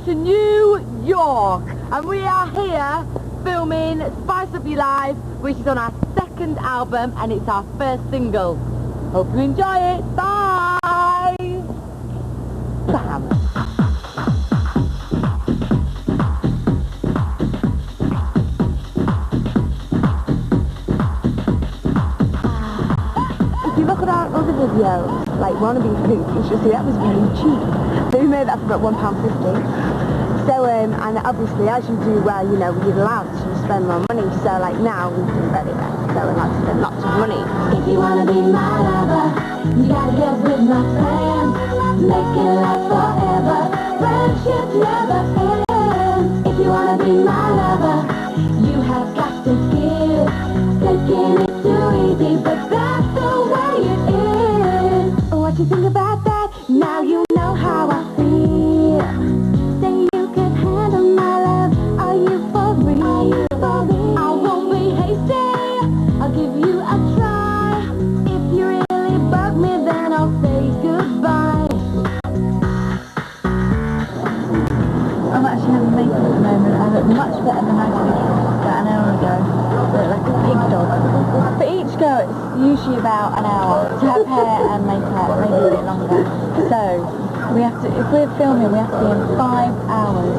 to New York, and we are here filming Spice Up Your Life, which is on our second album, and it's our first single. Hope you enjoy it. Bye! Bam! If you look at our other videos, like Wannabe Food, you should see that was very cheap. So we made that for about £1.50. So, and obviously as you do well, you know, you're allowed to spend more money. So like now, we do very well. So we're allowed to spend lots of money. If you wanna be my lover, you gotta get with my friends. Make it last forever. Friendship never ends. If you wanna be my lover, you have got to give. Taking it too easy, but that's the way it is. What you think about that? Now you know how I feel. Say you can handle my love. Are you for real? Are you for real? I won't be hasty. I'll give you a try. If you really bug me, then I'll say goodbye. I'm actually having makeup at the moment. I look much better than I did about an hour ago. I look like a pig dog. For each go, it's usually about an hour to have hair and makeup, maybe a bit longer. So, we have to, if we're filming, we have to be in 5 hours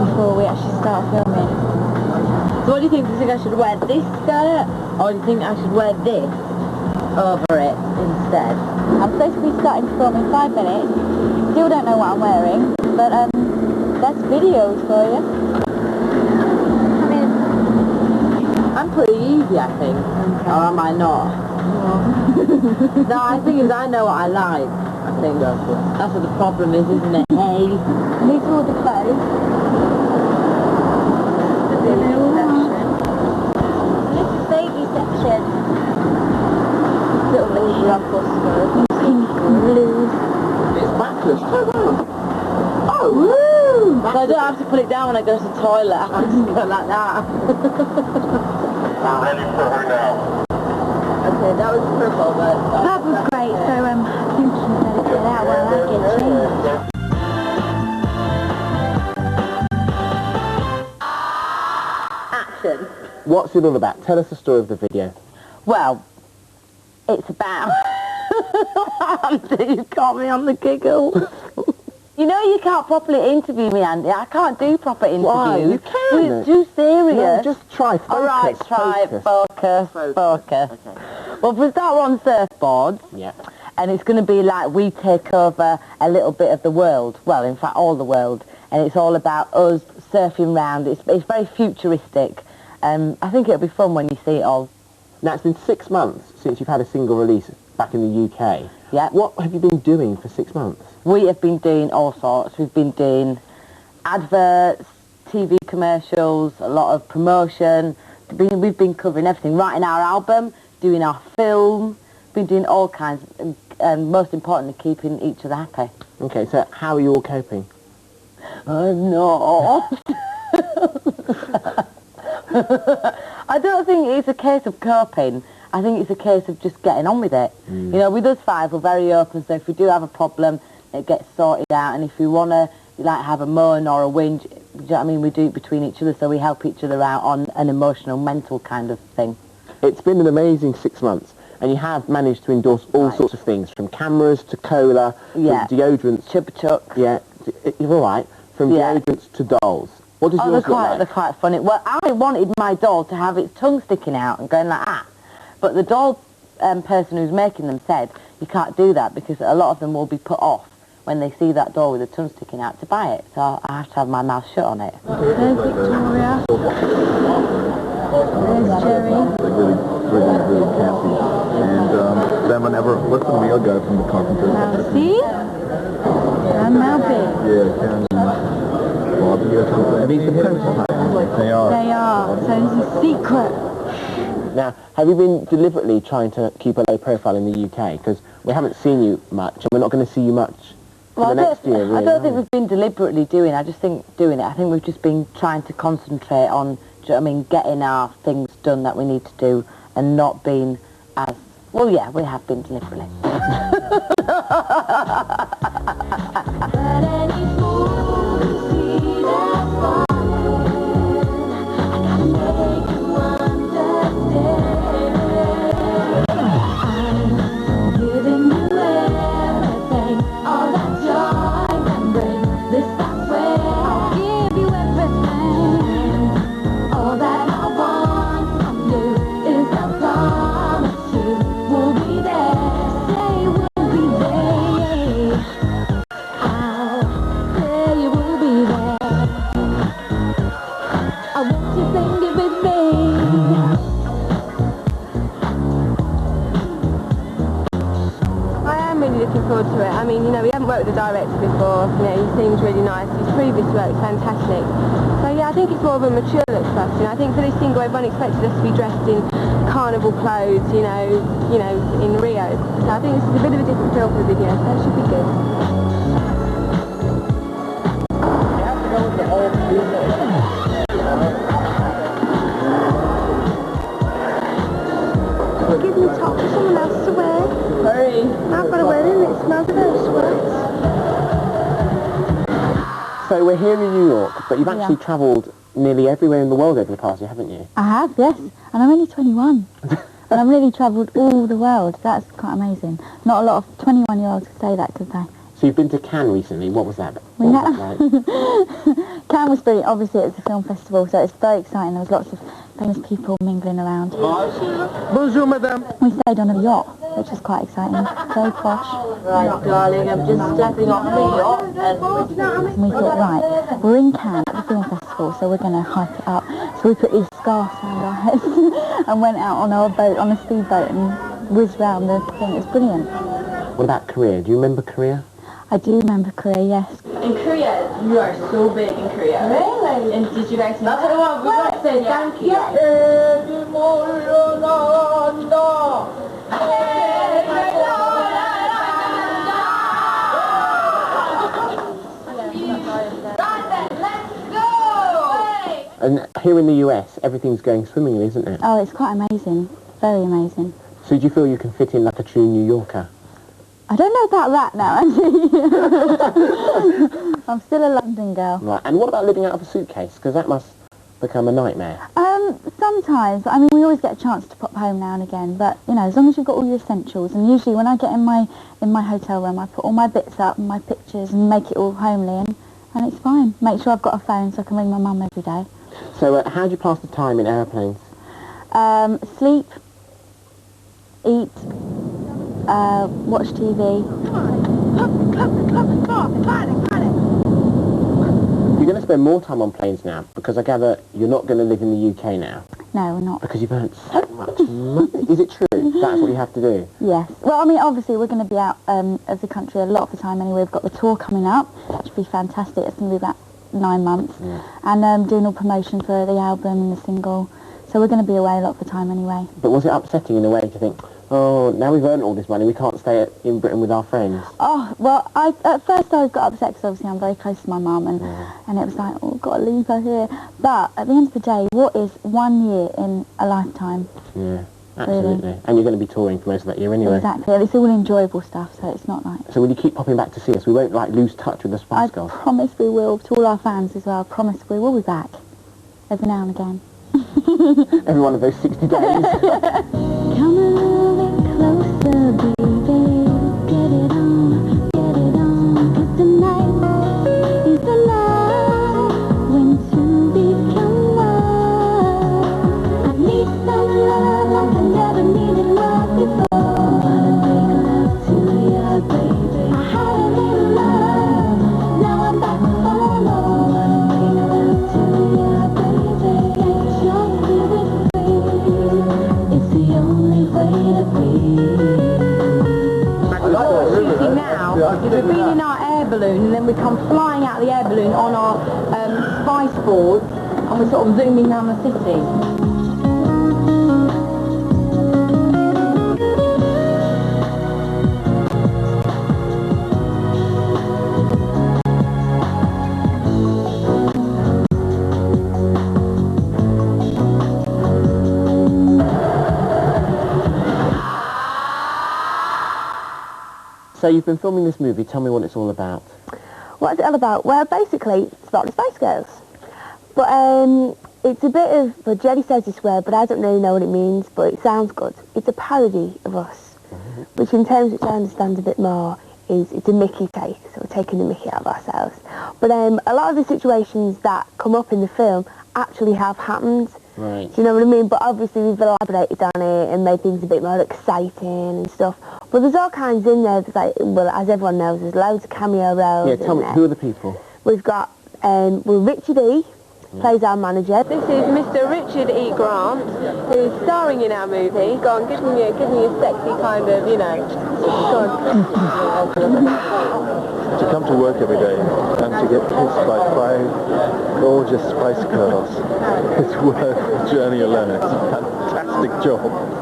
before we actually start filming. So what do you think? Do you think I should wear this skirt, or do you think I should wear this over it instead? I'm supposed to be starting to film in 5 minutes. Still don't know what I'm wearing, but that's videos for you. I mean, I'm pretty easy, I think. Okay. Or am I not? No, I think I know what I like. I think that's what the problem is, isn't it? Hey. these are all the clothes. This is baby section. Little mini ruffles, pink and blue. It's backless. Oh, woo! So I don't have to put it down when I go to the toilet. I can just go like that. We're ready for her now. Okay, that was purple, but... That was great, so I think you better get out while I get changed. Action. What's it all about? Tell us the story of the video. Well, it's about... You've got me on the giggle. You know you can't properly interview me, Andy. I can't do proper interviews. Why? You can. It's too serious. No, just try. Focus. All right, try. Focus. Okay. Well, for a start, we're on surfboards. Yeah. And it's going to be like we take over a little bit of the world. Well, in fact, all the world. And it's all about us surfing round. It's very futuristic. I think it'll be fun when you see it all. Now, it's been 6 months since you've had a single release back in the UK. Yeah. What have you been doing for 6 months? We have been doing all sorts. We've been doing adverts, TV commercials, a lot of promotion. We've been covering everything, writing our album, doing our film, been doing all kinds, and most importantly, keeping each other happy. Okay, so how are you all coping? I'm not. I don't think it's a case of coping. I think it's a case of just getting on with it. You know, with us five, we're very open, so if we do have a problem, it gets sorted out, and if we want to, like, have a moan or a whinge, do you know what I mean, we do it between each other, so we help each other out on an emotional, mental kind of thing. It's been an amazing 6 months, and you have managed to endorse all sorts of things, from cameras to cola, yeah, from deodorants. Chupa Chucks. Yeah, you're all right. From deodorants to dolls. What does yours look like? They're quite funny. Well, I wanted my doll to have its tongue sticking out and going like that. But the doll person who's making them said, you can't do that because a lot of them will be put off when they see that doll with the tongue sticking out to buy it. So I have to have my mouth shut on it. There's Victoria. There's Jerry. Really campy. And then whenever, what's the real guy from the Carpenters? Mousy. And Malby. Yeah, Karen and Bobby or something. Are these the prototypes? They are. They are. So this is secret. Now, have you been deliberately trying to keep a low profile in the UK? Because we haven't seen you much, and we're not going to see you much for the next year, really. I don't think we've been deliberately doing it. I just think doing it. I think we've just been trying to concentrate on, do you know what I mean, getting our things done that we need to do, and not being as... Well, yeah, we have been deliberately. But any fool who sees looking forward to it. I mean, you know, we haven't worked with a director before. You know, he seems really nice. His previous work's fantastic. So yeah, I think it's more of a mature look for us. You know, I think for this single, everyone expected us to be dressed in carnival clothes. You know, in Rio. So I think this is a bit of a different feel for the video. So it should be good. Give me top for someone else to wear. Hurry. I've got to wear it, it smells of those sweats. So we're here in New York, but you've actually travelled nearly everywhere in the world over the past year, haven't you? I have, yes. And I'm only 21. And I've really travelled all the world. That's quite amazing. Not a lot of 21-year-olds could say that, could they? So you've been to Cannes recently. What was that? We What was that like? Cannes was brilliant. Obviously, it's a film festival, so it's very exciting. There was lots of famous people mingling around. Bonjour, madame. We stayed on a yacht, which was quite exciting. Very posh. Right, darling, I'm just stepping off the yacht. And we thought, right, we're in Cannes at the film festival, so we're going to hype it up. So we put these scarves around our heads and went out on our boat, on a speedboat, and whizzed round the thing. It was brilliant. What about Korea? Do you remember Korea? I do remember Korea, yes. In Korea, you are so big in Korea. Really? And did you guys... That's what I want. We want to say thank you. And here in the US, everything's going swimmingly, isn't it? Oh, it's quite amazing. Very amazing. So do you feel you can fit in like a true New Yorker? I don't know about that now, actually. I'm still a London girl. Right, and what about living out of a suitcase? Because that must become a nightmare. Sometimes. I mean, we always get a chance to pop home now and again, but, you know, as long as you've got all your essentials, and usually when I get in my hotel room, I put all my bits up and my pictures and make it all homely, and it's fine. Make sure I've got a phone so I can ring my mum every day. So how do you pass the time in aeroplanes? Sleep, eat, watch TV. You're going to spend more time on planes now, because I gather you're not going to live in the UK now. No, we're not. Because you've earned so much money. Is it true? That's what you have to do? Yes. Well, I mean, obviously we're going to be out of the country a lot of the time anyway. We've got the tour coming up, which will be fantastic. It's going to be about 9 months. Yeah. And doing all promotion for the album and the single. So we're going to be away a lot of the time anyway. But was it upsetting in a way to think, oh, now we've earned all this money, we can't stay in Britain with our friends? Oh, well, at first I got upset because obviously I'm very close to my mum and it was like, oh, I've got to leave her here. But at the end of the day, what is 1 year in a lifetime? Yeah, absolutely. Really? And you're going to be touring for most of that year anyway. Exactly, and it's all enjoyable stuff, so it's not like... So will you keep popping back to see us? We won't, like, lose touch with the Spice I Girls? promise we will, to all our fans as well, I promise we will be back. Every now and again. Every one of those 60 days. Come a little bit closer, baby. Get it on, 'cause tonight is the night when two become one. I need some love like I never needed love before. Wanna make love to you, baby. I had a little love, now I'm back for more. Wanna make love to you, baby. Get your spirit free. It's the only way to be. What we're shooting now is we've been in our air balloon and then we come flying out of the air balloon on our spice boards and we're sort of zooming down the city. So you've been filming this movie, tell me what it's all about. What's it all about? Well, basically, it's about the Spice Girls. But it's a bit of, well, Jerry says this word, but I don't really know what it means, but it sounds good. It's a parody of us, which in terms which I understand a bit more is it's a Mickey take, so we're taking the Mickey out of ourselves. But a lot of the situations that come up in the film actually have happened. Right. Do you know what I mean? But obviously we've elaborated on it and made things a bit more exciting and stuff. But there's all kinds in there. There's like, well, as everyone knows, there's loads of cameo roles. Yeah, tell me, who are the people? We've got Richie B, plays our manager. This is Mr. Richard E. Grant, who is starring in our movie. Go on, give me a sexy kind of, you know. Go on. To come to work every day and to get kissed by 5 gorgeous Spice Girls, it's worth the journey alone. It's a fantastic job.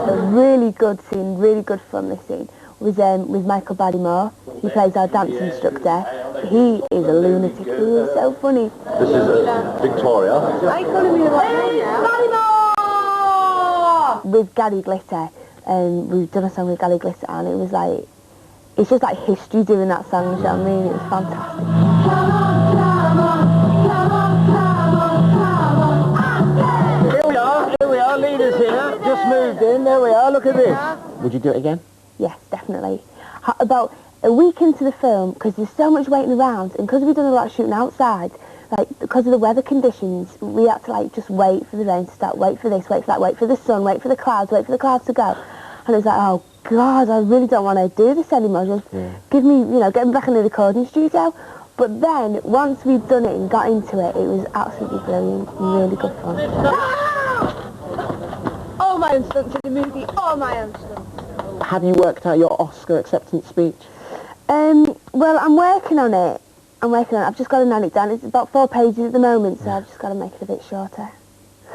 A really good scene, really good fun, this scene, was with Michael Barrymore. He plays our dance instructor. He is a lunatic. He is so funny. This is Victoria. Are you calling me the right name now? With Gary Glitter, we've done a song with Gary Glitter, and it was like, it's just like history doing that song, you know what I mean? It was fantastic. Here we are, leaders here, just moved in, there we are, look at this. Would you do it again? Yes, definitely. About a week into the film, because there's so much waiting around, and because we've done a lot of shooting outside, like, because of the weather conditions, we had to, like, just wait for the rain to start, wait for this, wait for that, wait for the sun, wait for the clouds to go. And it's like, oh, God, I really don't want to do this anymore. Just give me, get me back in the recording studio. But then, once we'd done it and got into it, it was absolutely brilliant, really good fun. All my own stunts in the movie, all my own stunts. Have you worked out your Oscar acceptance speech? Well, I'm working on it. I've just got to nail it down. It's about 4 pages at the moment, so I've just got to make it a bit shorter.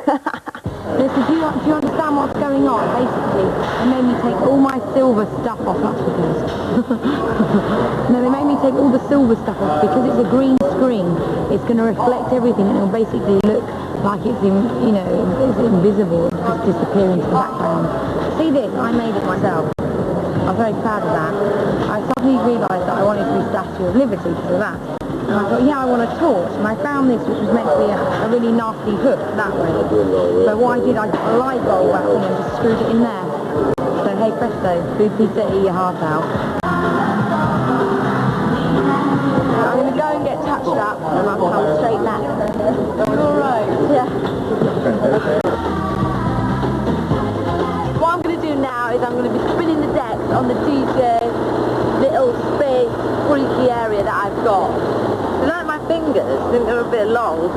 Listen, do you understand what's going on? Basically, they made me take all my silver stuff off. That's because... No, they made me take all the silver stuff off because it's a green screen. It's going to reflect everything and it'll basically look like it's, it's invisible. It'll just disappear into the background. See this? I made it myself. I'm very proud of that. I suddenly realised that I wanted to be Statue of Liberty because of that. And I thought, yeah, I want a torch. And I found this, which was meant to be a really nasty hook that way. So what I did, I got a light bulb back and just screwed it in there. So hey presto, food pizza, eat your heart out. I'm going to go and get touched up and I'll come straight back. Alright. Yeah. What I'm going to do now is I'm going to be spinning the decks on the DJ little space freaky area that I've got. You like my fingers? I think they're a bit long.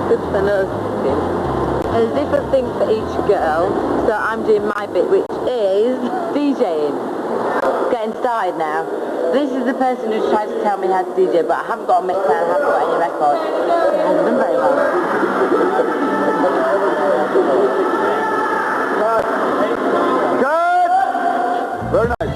Good for nose. There's different things for each girl, so I'm doing my bit, which is DJing. Getting started now. This is the person who's trying to tell me how to DJ, but I haven't got a mixer and I haven't got any records. It hasn't been very well. Good! Very nice.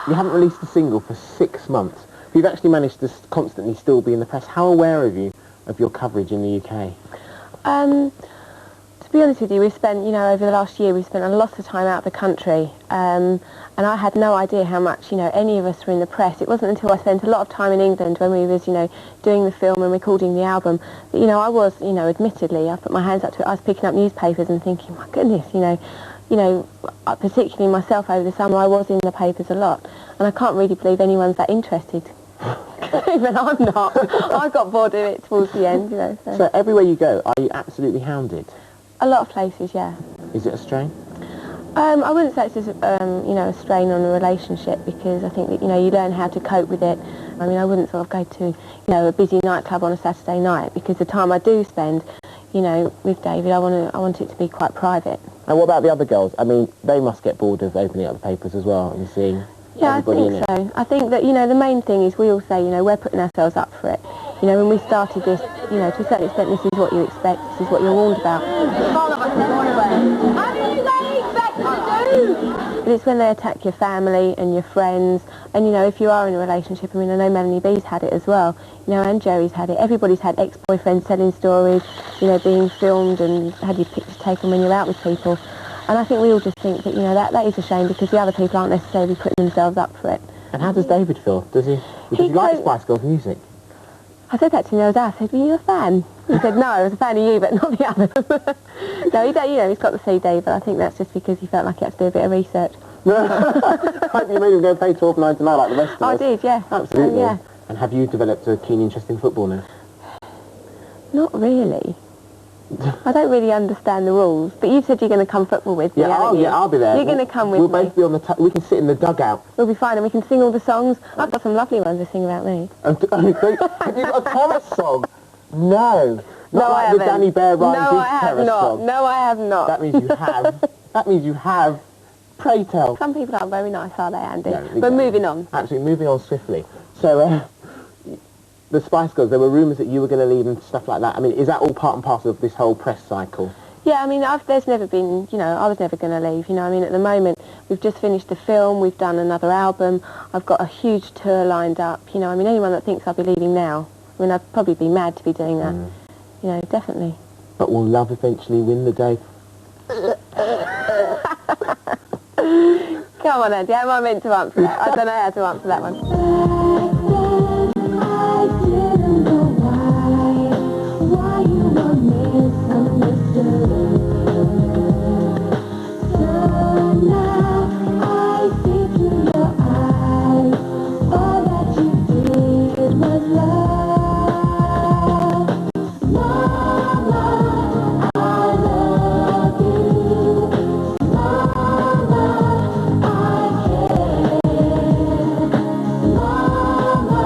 You haven't released a single for 6 months. You've actually managed to constantly still be in the press. How aware are you of your coverage in the UK? To be honest with you, we've spent, over the last year, we've spent a lot of time out of the country. And I had no idea how much, any of us were in the press. It wasn't until I spent a lot of time in England when we was, doing the film and recording the album that, I was, admittedly, I put my hands up to it. I was picking up newspapers and thinking, my goodness, particularly myself over the summer, I was in the papers a lot. And I can't really believe anyone's that interested. Even I'm not. I got bored of it towards the end, So everywhere you go, are you absolutely hounded? A lot of places, yeah. Is it a strain? I wouldn't say it's just, a strain on a relationship because I think that, you learn how to cope with it. I mean, I wouldn't sort of go to, a busy nightclub on a Saturday night because the time I do spend, with David, I want it to be quite private. And what about the other girls? I mean, they must get bored of opening up the papers as well and seeing everybody in it. Yeah, I think so. I think that, the main thing is we all say, we're putting ourselves up for it. When we started this, to a certain extent, this is what you expect, this is what you're warned about. But it's when they attack your family and your friends, and if you are in a relationship, I mean, I know Melanie B's had it as well, and Joey's had it. Everybody's had ex-boyfriends telling stories, being filmed and had your pictures taken when you're out with people. And I think we all just think that, that is a shame because the other people aren't necessarily putting themselves up for it. And how does David feel? Does he like Spice Girls music? I said that to him the other day. I said, were you a fan? He said, no, I was a fan of you, but not the others. No, he's got the CD, but I think that's just because he felt like he had to do a bit of research. Like you made him go play 12 nights tonight like the rest of us. I did, yeah. Absolutely. Yeah. And have you developed a keen interest in football now? Not really. I don't really understand the rules, but you said you're going to come football with me, haven't you? I'll be there. You're going to come with We'll me. both be on the... we can sit in the dugout. We'll be fine, and we can sing all the songs. I've got some lovely ones to sing about me. Have you got a terrace song? No. Not I like haven't. the Danny Bear Ryan No, I have terrace not. song. No, I have not. That means you have. That means you have. Pray tell. Some people aren't very nice, are they, Andy? No, But exactly. moving on. Absolutely, moving on swiftly. So, the Spice Girls, there were rumours that you were going to leave and stuff like that. I mean, is that all part and parcel of this whole press cycle? Yeah, I mean, there's never been, I was never going to leave, I mean, at the moment, we've just finished the film, we've done another album, I've got a huge tour lined up, I mean, anyone that thinks I'll be leaving now, I mean, I'd probably be mad to be doing that, definitely. But will love eventually win the day? Come on, Andy, how am I meant to answer that? I don't know how to answer that one. I didn't know why you were misunderstood. So now I see through your eyes, all that you did was love. Mama, I love you. Mama, I care. Mama,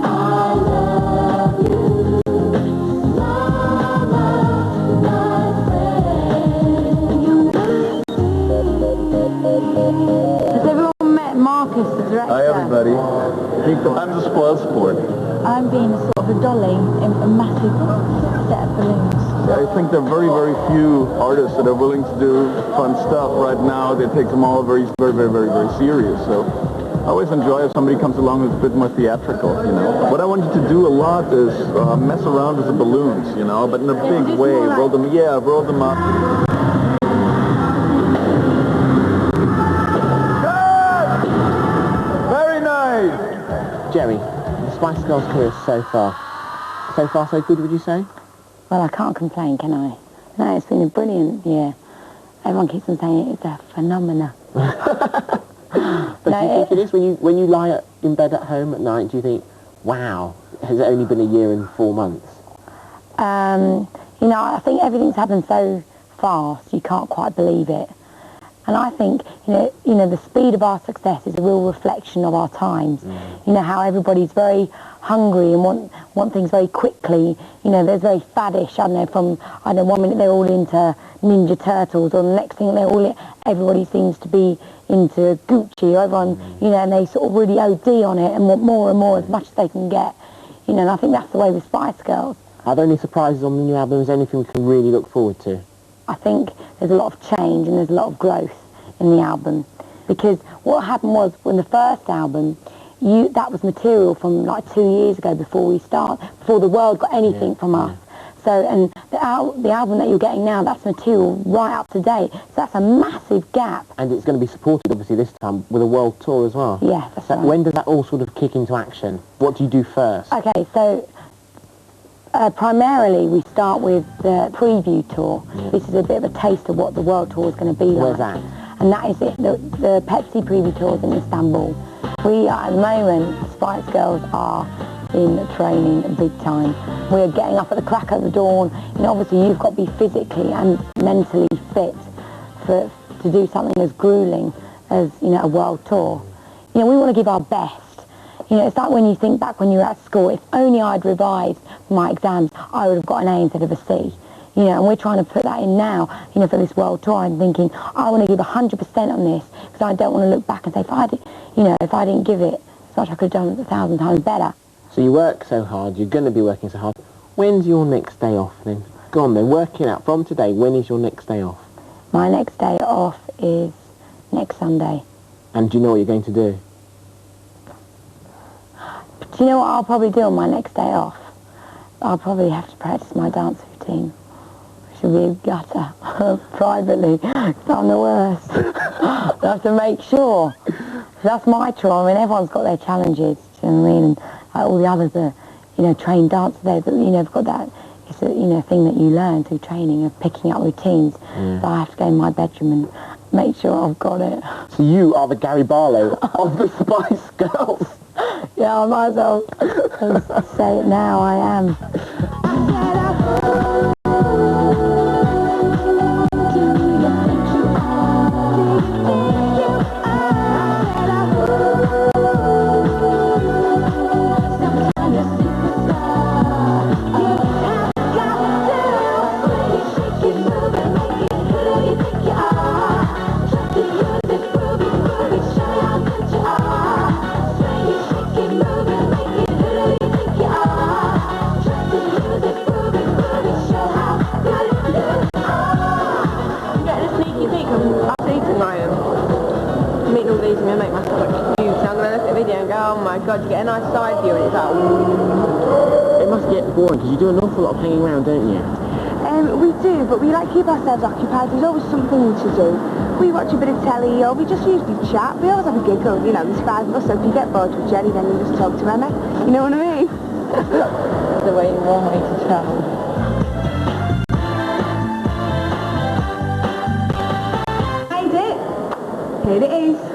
I love you. Mama, my friend. Has everyone met Marcus, the director? Hi everybody. I'm the spoil sport. I'm being a sort of a dolly in a massive set of balloons. I think there are very, very few artists that are willing to do fun stuff right now. They take them all very, very, very, very, very serious. So I always enjoy if somebody comes along who's a bit more theatrical, What I wanted to do a lot is mess around with the balloons, but in a big way. Roll them up. Very nice! Jerry, the Spice Girls career so far so good, would you say? Well, I can't complain, can I? No, it's been a brilliant year. Everyone keeps on saying it's a phenomena. But do you think it is? When you lie in bed at home at night, do you think, wow, has it only been a year and 4 months? I think everything's happened so fast, you can't quite believe it. And I think, the speed of our success is a real reflection of our times. How everybody's very hungry and want things very quickly. There's very faddish, from, 1 minute they're all into Ninja Turtles, or the next thing everybody seems to be into Gucci, or everyone, and they sort of really OD on it and want more and more as much as they can get. And I think that's the way with Spice Girls. Are there any surprises on the new album? Is there anything we can really look forward to? I think there's a lot of change and there's a lot of growth in the album, because what happened was, when the first album, that was material from like 2 years ago, before the world got anything from us. So, and the album that you're getting now, that's material right up to date. So that's a massive gap. And it's going to be supported, obviously, this time with a world tour as well. Yeah, that's So right. when does that all sort of kick into action? What do you do first? Okay, so primarily we start with the preview tour. This is a bit of a taste of what the world tour is going to be like. Where's that? And that is it. The Pepsi preview tour is in Istanbul. We are, at the moment, Spice Girls are in training big time. We're getting up at the crack of the dawn. Obviously you've got to be physically and mentally fit to do something as grueling as, a world tour. We want to give our best. It's like when you think back when you were at school, if only I'd revised my exams, I would have got an A instead of a C. And we're trying to put that in now, for this world tour. I'm thinking, I want to give 100% on this, because I don't want to look back and say, if I didn't give it as much, I could have done it 1,000 times better. So you work so hard, you're going to be working so hard. When's your next day off then? Go on then, work it out. From today, when is your next day off? My next day off is next Sunday. And do you know what you're going to do? Do you know what I'll probably do on my next day off? I'll probably have to practice my dance routine. Which will be a gutter, privately, because I'm the worst. I have to make sure. That's my chore. I mean, everyone's got their challenges, do you know what I mean? And all the others are, trained dancers, they've got that, it's a, thing that you learn through training of picking up routines. So I have to go in my bedroom and make sure I've got it. So you are the Gary Barlow of the Spice Girls. Yeah, I might as well say it now, I am. God, you get a nice side view and it's like, ooh. It must get boring because you do an awful lot of hanging around, don't you? We do, but we like keep ourselves occupied. There's always something to do. We watch a bit of telly, or we just usually chat. We always have a giggle, you know, there's 5 of us, so if you get bored with Jenny, then you just talk to Emma. You know what I mean? The way you want me to travel. Made it. Here it is.